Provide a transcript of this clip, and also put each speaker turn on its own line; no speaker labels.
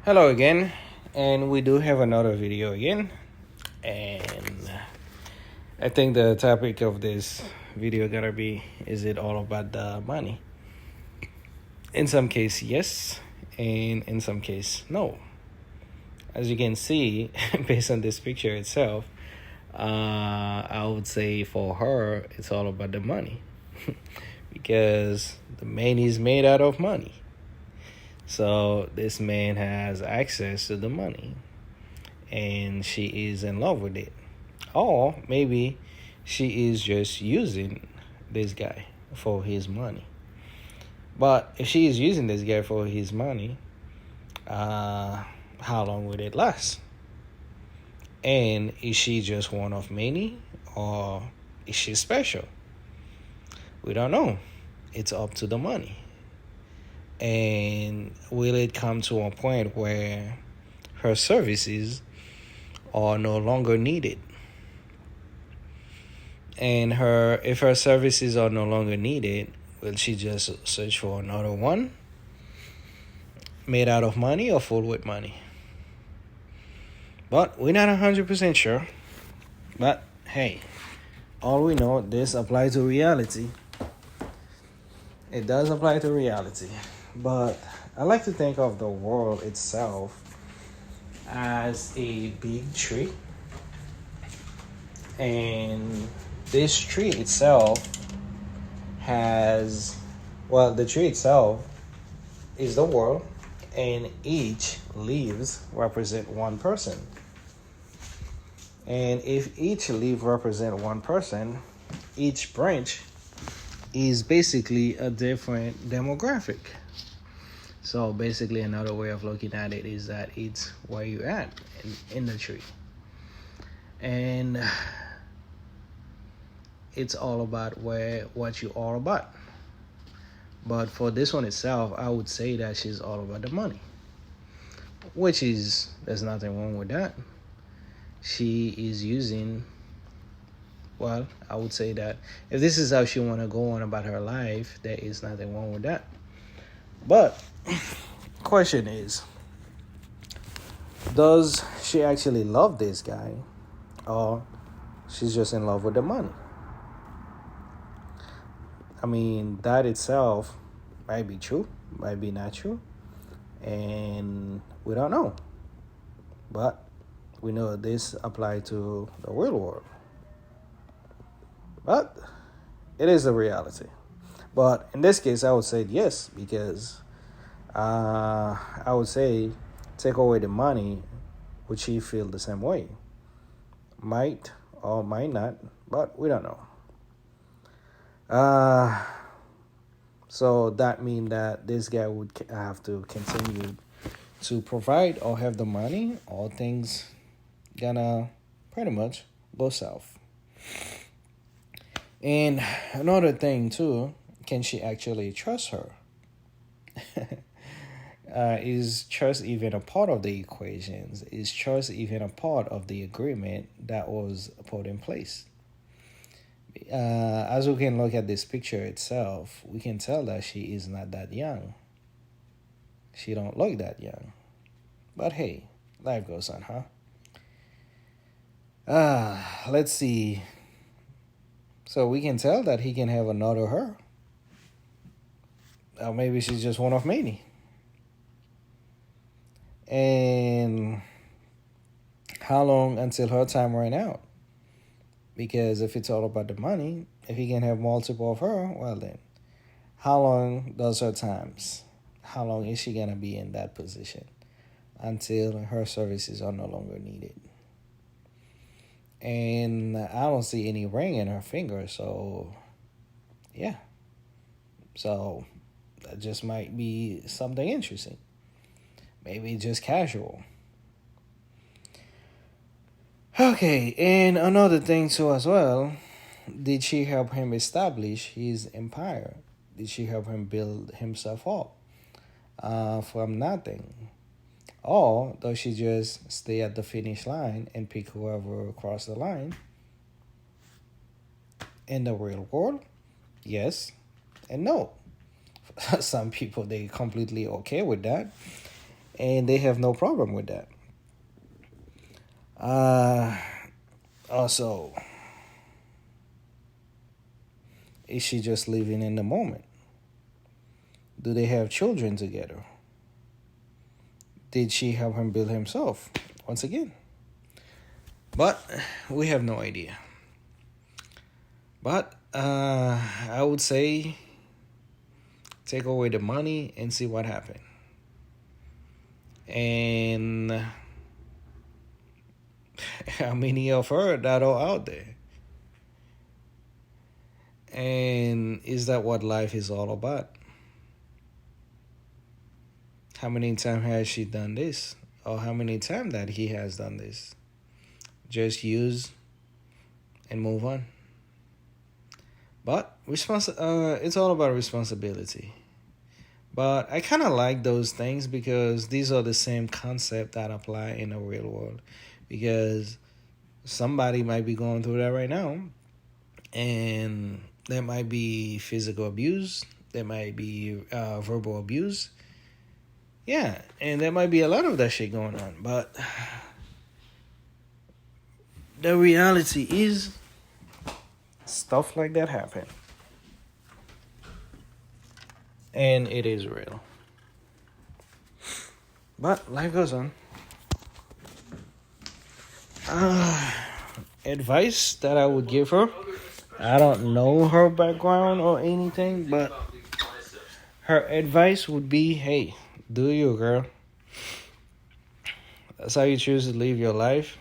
Hello again, and we do have another video again. And I think the topic of this video gonna be, is it all about the money? In some case, yes, and in some case, no. As you can see, based on this picture itself, I would say for her, it's all about the money. Because the man is made out of money. So this man has access to the money and she is in love with it. Or maybe she is just using this guy for his money. But if she is using this guy for his money, how long would it last? And is she just one of many, or is she special? We don't know. It's up to the money. And will it come to a point where her services are no longer needed? And if her services are no longer needed, will she just search for another one made out of money or full with money? But we're not 100% sure. But hey, all we know, this applies to reality. It does apply to reality. But I like to think of the world itself as a big tree. And this tree itself the tree itself is the world, and each leaves represent one person. And if each leaf represent one person, each branch is basically a different demographic. So basically another way of looking at it is that it's where you're at in the tree. And it's all about what you are about. But for this one itself, I would say that she's all about the money. There's nothing wrong with that. She is using, I would say that if this is how she want to go on about her life, there is nothing wrong with that. But question is, does she actually love this guy, or she's just in love with the money? I mean, that itself might be true, might be not true, and we don't know. But we know this applies to the real world. But it is a reality. But in this case, I would say yes, because I would say take away the money, would she feel the same way? Might or might not, but we don't know. So that means that this guy would have to continue to provide or have the money, or things gonna pretty much go south. And another thing too, can she actually trust her? Is trust even a part of the equations? Is trust even a part of the agreement that was put in place? As we can look at this picture itself, we can tell that she is not that young. She don't look that young. But hey, life goes on, huh? Let's see. So we can tell that he can have another her. Or maybe she's just one of many. And how long until her time ran out? Because if it's all about the money, if he can have multiple of her, well then, how long does her times? How long is she gonna be in that position until her services are no longer needed? And I don't see any ring in her finger, so yeah. So that just might be something interesting. Maybe just casual. Okay, and another thing too as well, did she help him establish his empire? Did she help him build himself up from nothing? Or does she just stay at the finish line and pick whoever crossed the line? In the real world, yes and no. Some people, they completely okay with that. and they have no problem with that. Also, is she just living in the moment? Do they have children together? Did she help him build himself? Once again. But we have no idea. But I would say take away the money and see what happened. And how many of her that are out there? And is that what life is all about? How many times has she done this? Or how many times that he has done this? Just use and move on. But it's all about responsibility. But I kind of like those things because these are the same concept that apply in the real world. Because somebody might be going through that right now, and there might be physical abuse, there might be verbal abuse. Yeah, and there might be a lot of that shit going on. But the reality is stuff like that happen. And it is real. But life goes on. Advice that I would give her. I don't know her background or anything, but her advice would be, hey, do you, girl. That's how you choose to live your life.